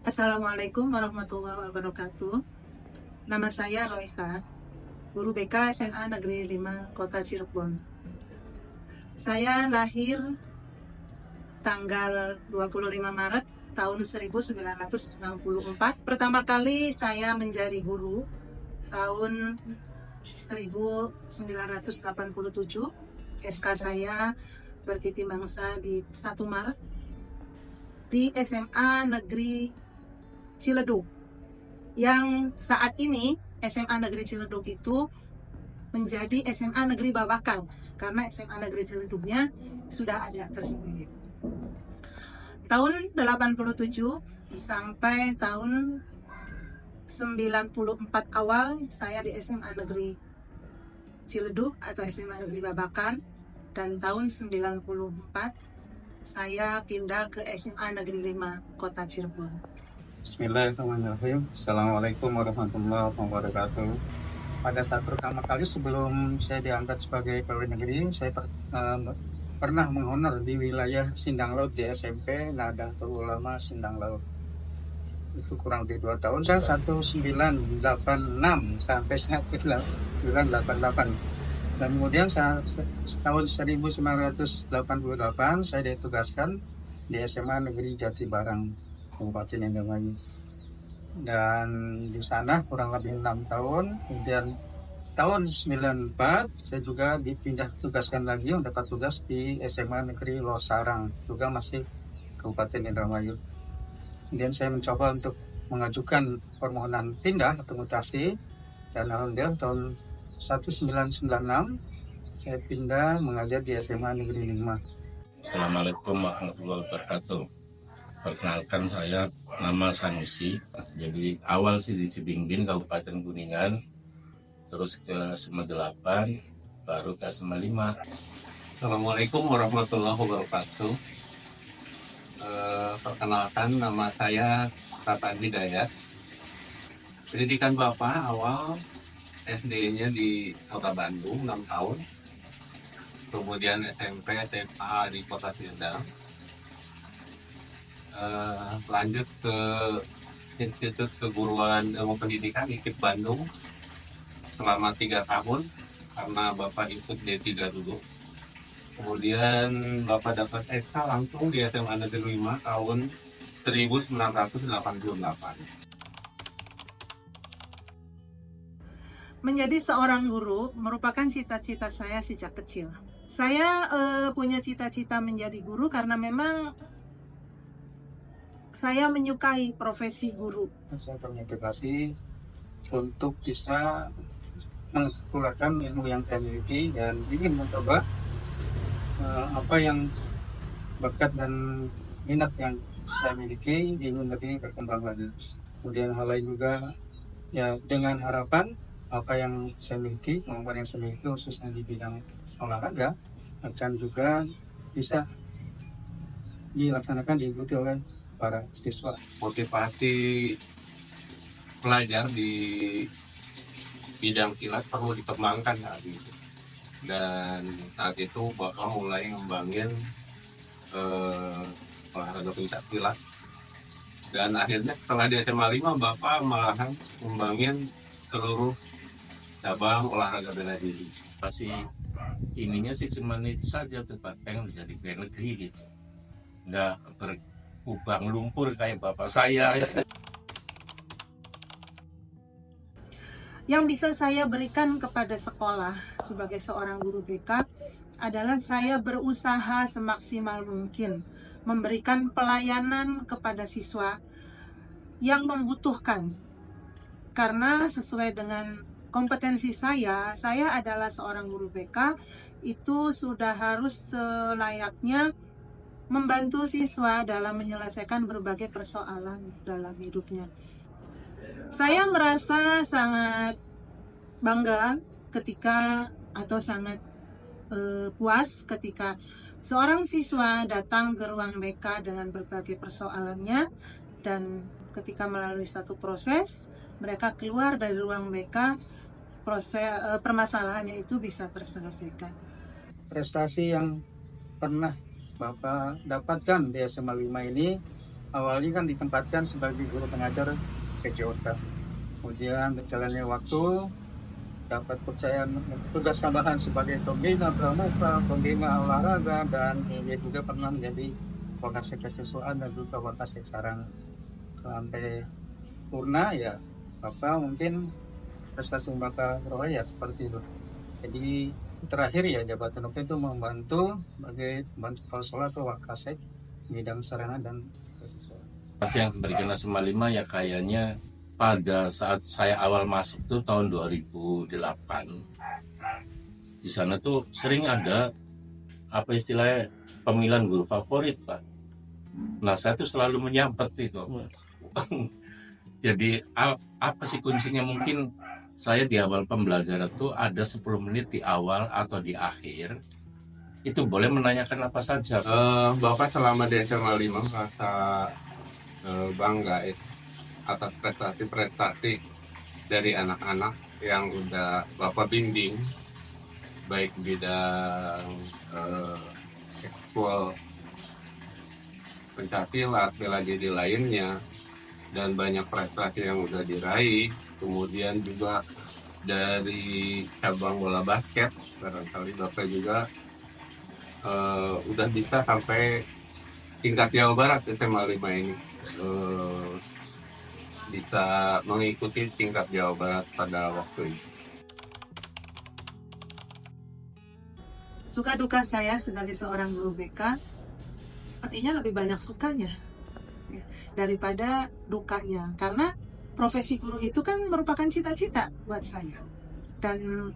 Assalamualaikum warahmatullahi wabarakatuh. Nama saya Roika, guru BK SMA Negeri 5 Kota Cirebon. Saya lahir tanggal 25 Maret tahun 1964. Pertama kali saya menjadi guru tahun 1987. SK saya bertiti bangsa di 1 Maret di SMA Negeri Ciledug, yang saat ini SMA Negeri Ciledug itu menjadi SMA Negeri Babakan karena SMA Negeri Ciledugnya sudah ada tersendiri. Tahun 87 sampai tahun 94 awal saya di SMA Negeri Ciledug atau SMA Negeri Babakan, dan tahun 94 saya pindah ke SMA Negeri 5 Kota Cirebon. Bismillahirrahmanirrahim. Assalamualaikum warahmatullahi wabarakatuh. Pada saat pertama kali sebelum saya diangkat sebagai pegawai negeri, saya pernah menghonor di wilayah Sindang Laut di SMP Nahdlatul Ulama Sindang Laut. Itu kurang lebih 2 tahun. Saya 1986 sampai 1988. Dan kemudian tahun 1988 saya ditugaskan di SMA Negeri Jatibarang, Kabupaten Indramayu. Dan di sana kurang lebih 6 tahun. Kemudian tahun 94 saya juga dipindah tugaskan lagi untuk dapat tugas di SMA Negeri Losarang, juga masih Kabupaten Indramayu. Kemudian saya mencoba untuk mengajukan permohonan pindah atau mutasi, dan alhamdulillah tahun 1996 saya pindah mengajar di SMA Negeri 5. Assalamualaikum warahmatullahi wabarakatuh. Perkenalkan, saya nama Sanusi. Jadi awal sih di Cibingbin, Kabupaten Kuningan, terus ke SMA 8, baru ke SMA 5. Assalamualaikum warahmatullahi wabarakatuh. Perkenalkan, nama saya Tata Hidayat. Pendidikan Bapak awal SD-nya di Kota Bandung 6 tahun. Kemudian SMP, SMA di Kota Sindang. Lanjut ke Institut Keguruan Ilmu Pendidikan IKIP Bandung selama 3 tahun karena Bapak ikut D3 dulu. Kemudian Bapak dapat SK langsung di SMA Negeri 5 tahun 1988. Menjadi seorang guru merupakan cita-cita saya sejak kecil. Saya punya cita-cita menjadi guru karena memang saya menyukai profesi guru. Saya termotivasi untuk bisa mengeksplorasi ilmu yang saya miliki dan ingin mencoba apa yang bakat dan minat yang saya miliki ingin lebih berkembang lagi. Kemudian hal lain juga ya, dengan harapan apa yang saya miliki, kemampuan yang saya miliki khususnya di bidang olahraga akan juga bisa dilaksanakan, diikuti oleh para siswa. Motivasi pelajar di bidang kilat perlu dikembangkan saat itu. Dan saat itu Bapak mulai ngembangin olahraga pencak silat. Dan akhirnya setelah di SMA 5 Bapak malahan ngembangin seluruh cabang olahraga bela diri. Masih ininya sih cuman itu saja, tempat pengen menjadi pegawai negeri gitu. Nggak berkubang lumpur kayak bapak saya. Yang bisa saya berikan kepada sekolah sebagai seorang guru BK adalah saya berusaha semaksimal mungkin memberikan pelayanan kepada siswa yang membutuhkan. Karena sesuai dengan kompetensi saya adalah seorang guru BK, itu sudah harus selayaknya membantu siswa dalam menyelesaikan berbagai persoalan dalam hidupnya. Saya merasa sangat bangga ketika atau sangat puas ketika seorang siswa datang ke ruang BK dengan berbagai persoalannya, dan ketika melalui satu proses mereka keluar dari ruang BK, permasalahannya itu bisa terselesaikan. Prestasi yang pernah Bapak dapatkan di SMA 5 ini awalnya kan ditempatkan sebagai guru pengajar PJOK. Kemudian berjalannya waktu, dapat kepercayaan tugas tambahan sebagai pembina pramuka, pembina olahraga, dan dia juga pernah menjadi Wakasek kesiswaan dan juga Wakasek sarang. Sampai purna ya, Bapak mungkin prestasi Bapak ya seperti itu. Jadi terakhir ya jabatan Bapak itu membantu sebagai bantu kepala sekolah atau Wakasek bidang sarana dan kesiswaan. Pas yang berikan SMA 5 ya kayaknya pada saat saya awal masuk tuh tahun 2008, di sana tuh sering ada apa istilahnya pemilihan guru favorit, Pak. Nah saya tuh selalu menyampat itu. Jadi apa sih kuncinya? Mungkin saya di awal pembelajaran tuh ada 10 menit di awal atau di akhir itu boleh menanyakan apa saja. Bapak selama di SMA 5 merasa bangga atas prestasi dari anak-anak yang udah Bapak bimbing, baik bidang ekskul, pencaksilat, bela diri lainnya, dan banyak prestasi yang udah diraih. Kemudian juga dari cabang bola basket, barangkali Bapak juga udah bisa sampai tingkat Jawa Barat SMA 5 ini. Bisa mengikuti tingkat Jawa Barat pada waktu itu. Suka duka saya sebagai seorang guru BK sepertinya lebih banyak sukanya ya, daripada dukanya, karena profesi guru itu kan merupakan cita-cita buat saya dan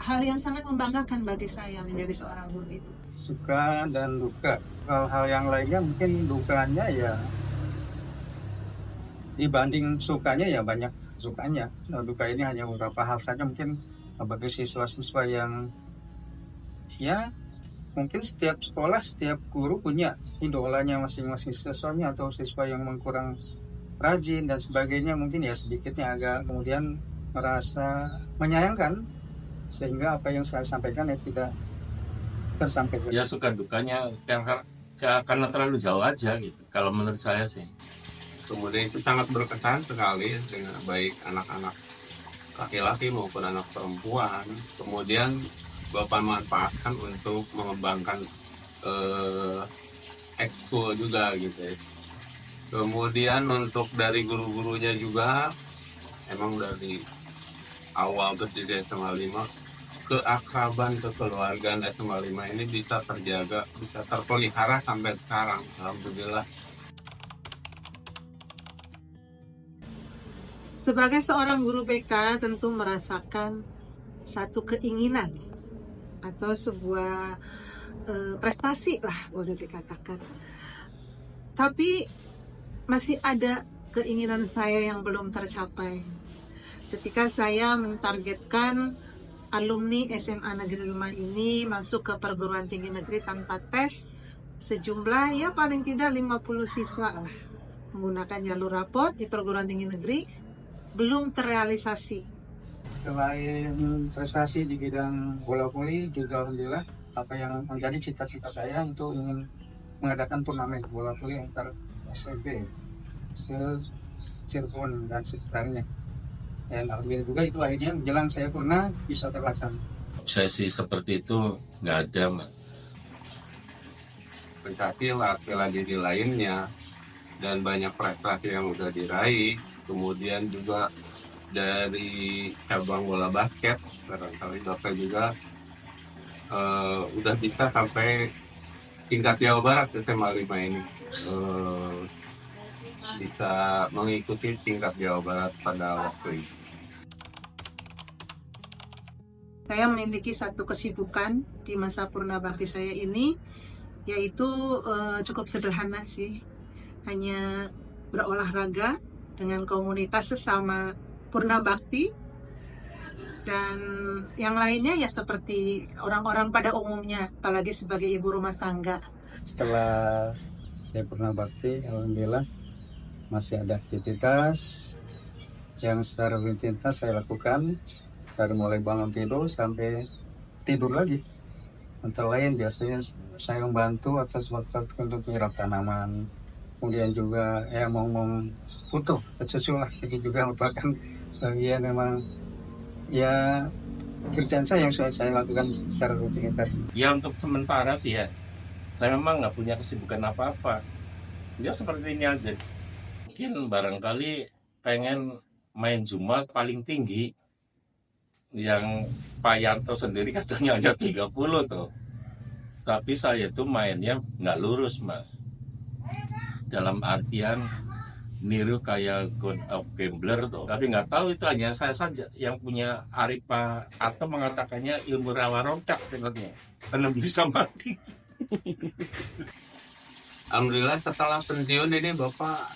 hal yang sangat membanggakan bagi saya menjadi seorang guru itu. Suka dan duka. Hal-hal yang lainnya mungkin dukanya ya dibanding sukanya ya banyak sukanya. Nah, duka ini hanya beberapa hal saja, mungkin bagi siswa-siswa yang ya mungkin setiap sekolah, setiap guru punya idolanya masing-masing siswanya atau siswa yang kurang rajin dan sebagainya, mungkin ya sedikitnya agak kemudian merasa menyayangkan sehingga apa yang saya sampaikan ya tidak tersampaikan. Ya suka dukanya karena terlalu jauh aja gitu kalau menurut saya sih. Kemudian itu sangat berkesan sekali dengan baik anak-anak laki-laki maupun anak perempuan. Kemudian Bapak manfaatkan untuk mengembangkan ekskul juga gitu ya. Kemudian untuk dari guru-gurunya juga, emang dari awal berdiri SMA 5, keakraban, kekeluargaan SMA 5 ini bisa terjaga, bisa terpelihara sampai sekarang. Alhamdulillah. Sebagai seorang guru BK tentu merasakan satu keinginan atau sebuah prestasi lah boleh dikatakan. Tapi masih ada keinginan saya yang belum tercapai. Ketika saya mentargetkan alumni SMA Negeri 5 ini masuk ke perguruan tinggi negeri tanpa tes sejumlah ya paling tidak 50 siswa lah menggunakan jalur rapot di perguruan tinggi negeri belum terrealisasi. Selain prestasi di bidang bola voli juga alhamdulillah apa yang menjadi cita-cita saya untuk ingin mengadakan turnamen bola voli antar SMP Cirebon dan sekitarnya. Dan alhamdulillah juga itu akhirnya menjelang saya pernah bisa terlaksana. Sesi seperti itu nggak ada, Mbak. Pencaksilat, bela diri lainnya, dan banyak prestasi yang udah diraih. Kemudian juga dari cabang bola basket, barangkali Bapak juga udah bisa sampai tingkat Jawa Barat SMA 5 ini. Bisa mengikuti tingkat Jawa Barat pada waktu itu. Saya memiliki satu kesibukan di masa purna bakti saya ini, yaitu cukup sederhana sih, hanya berolahraga dengan komunitas sesama purna bakti, dan yang lainnya ya seperti orang-orang pada umumnya, apalagi sebagai ibu rumah tangga. Setelah saya purna bakti, alhamdulillah masih ada aktivitas yang secara rutinitas saya lakukan dari mulai bangun tidur sampai tidur lagi. Antara lain biasanya saya membantu atas waktu untuk menyiram tanaman, kemudian juga ngomong foto sesuatu lah, itu juga merupakan bagian memang ya kerjaan saya yang sudah saya lakukan secara rutinitas. Ya untuk sementara sih ya, saya memang nggak punya kesibukan apa-apa. Ya seperti ini aja. Mungkin barangkali pengen main Jumat paling tinggi, yang Pak Yanto sendiri katanya hanya 30 tuh. Tapi saya tuh mainnya nggak lurus, Mas. Dalam artian niru kayak God of Gambler tuh. Tapi nggak tahu, itu hanya saya saja yang punya Aripa atau mengatakannya ilmu rawa roncak sebenarnya. Karena bisa mati. Alhamdulillah setelah pensiun ini Bapak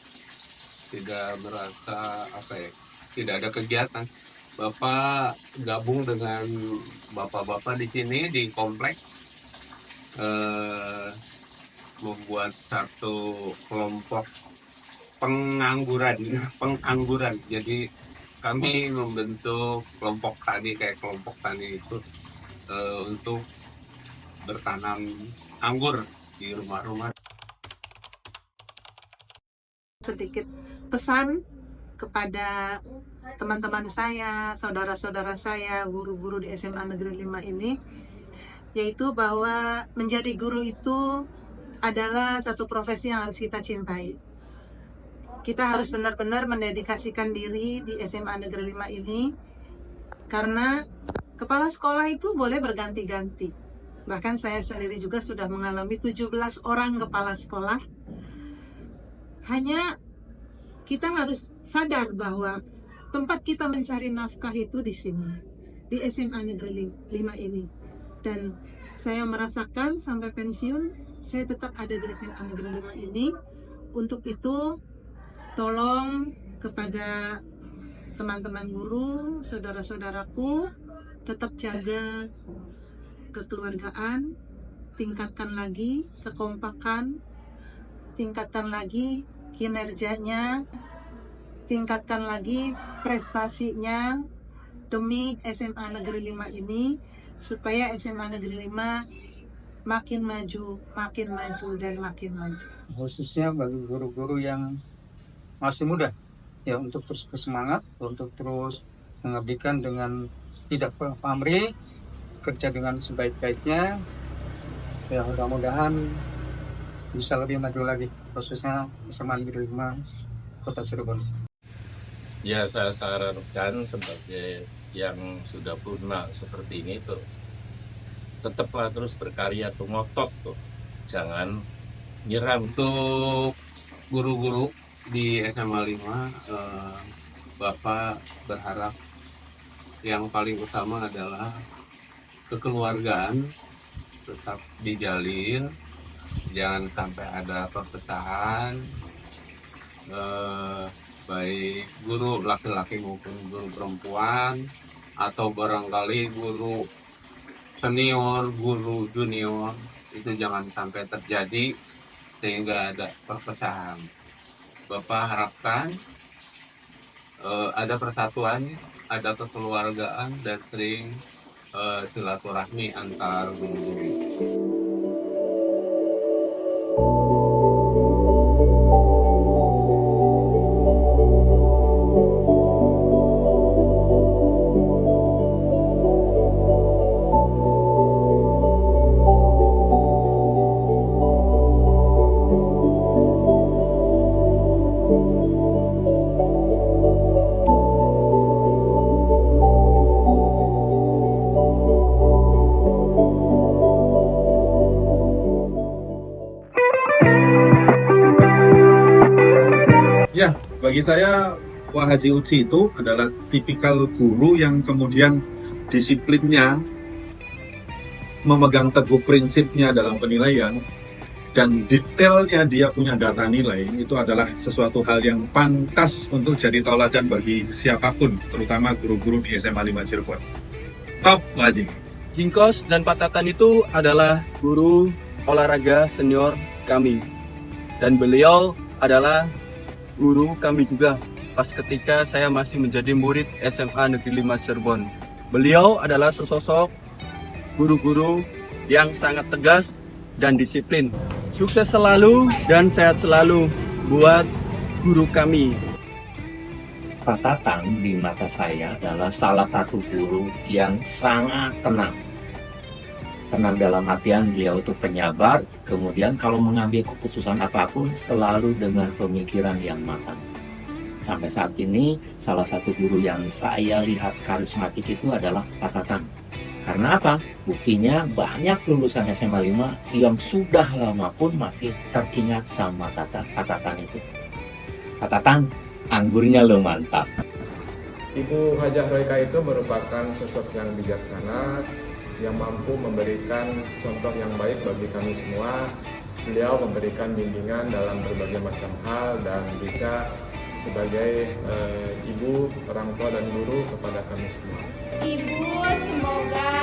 tidak merasa tidak ada kegiatan. Bapak gabung dengan bapak-bapak di sini di komplek, membuat satu kelompok pengangguran. Jadi kami membentuk kelompok tani, kayak kelompok tani itu untuk bertanam anggur di rumah-rumah. Sedikit pesan kepada teman-teman saya, saudara-saudara saya, guru-guru di SMA Negeri 5 ini, yaitu bahwa menjadi guru itu adalah satu profesi yang harus kita cintai. Kita harus benar-benar mendedikasikan diri di SMA Negeri 5 ini, karena kepala sekolah itu boleh berganti-ganti. Bahkan saya sendiri juga sudah mengalami 17 orang kepala sekolah. Hanya kita harus sadar bahwa tempat kita mencari nafkah itu di sini, di SMA Negeri 5 ini. Dan saya merasakan sampai pensiun, saya tetap ada di SMA Negeri 5 ini. Untuk itu, tolong kepada teman-teman guru, saudara-saudaraku, tetap jaga kekeluargaan, tingkatkan lagi kekompakan, tingkatkan lagi kinerjanya, tingkatkan lagi prestasinya demi SMA Negeri 5 ini, supaya SMA Negeri 5 makin maju, dan makin maju. Khususnya bagi guru-guru yang masih muda, ya, untuk terus bersemangat, untuk terus mengabdikan dengan tidak pamrih, kerja dengan sebaik-baiknya. Ya, mudah-mudahan bisa lebih maju lagi, khususnya SMA Negeri 5 Kota Cirebon. Ya saya sarankan sebagai yang sudah lunak seperti ini tuh, tetaplah terus berkarya tuh, ngotot tuh, jangan nyerah. Untuk guru-guru di SMA 5, Bapak berharap yang paling utama adalah kekeluargaan tetap dijalin, jangan sampai ada perpecahan, baik guru laki-laki maupun guru perempuan, atau barangkali guru senior, guru junior, itu jangan sampai terjadi sehingga ada perpecahan. Bapak harapkan ada persatuan, ada kekeluargaan, dan sering silaturahmi antar guru-guru. Ya, bagi saya Pak Haji Uci itu adalah tipikal guru yang kemudian disiplinnya, memegang teguh prinsipnya dalam penilaian, dan detailnya dia punya data nilai, itu adalah sesuatu hal yang pantas untuk jadi tauladan bagi siapapun, terutama guru-guru di SMA 5 Cirebon. Top, Pak Haji. Jingkos dan Pak Tatan itu adalah guru olahraga senior kami, dan beliau adalah guru kami juga pas ketika saya masih menjadi murid SMA Negeri 5 Cirebon. Beliau adalah sesosok guru-guru yang sangat tegas dan disiplin. Sukses selalu dan sehat selalu buat guru kami. Pak Tatang di mata saya adalah salah satu guru yang sangat tenang. Tenang dalam artian beliau itu penyabar, kemudian kalau mengambil keputusan apapun selalu dengan pemikiran yang matang. Sampai saat ini salah satu guru yang saya lihat karismatik itu adalah Pak Tatang. Karena apa? Buktinya banyak lulusan SMA 5 yang sudah lama pun masih teringat sama Pak Tatang itu. Pak Tatang, anggurnya lo mantap. Ibu Hajah Roika itu merupakan sosok yang bijaksana, yang mampu memberikan contoh yang baik bagi kami semua. Beliau memberikan bimbingan dalam berbagai macam hal dan bisa sebagai ibu, orang tua dan guru kepada kami semua. Ibu semoga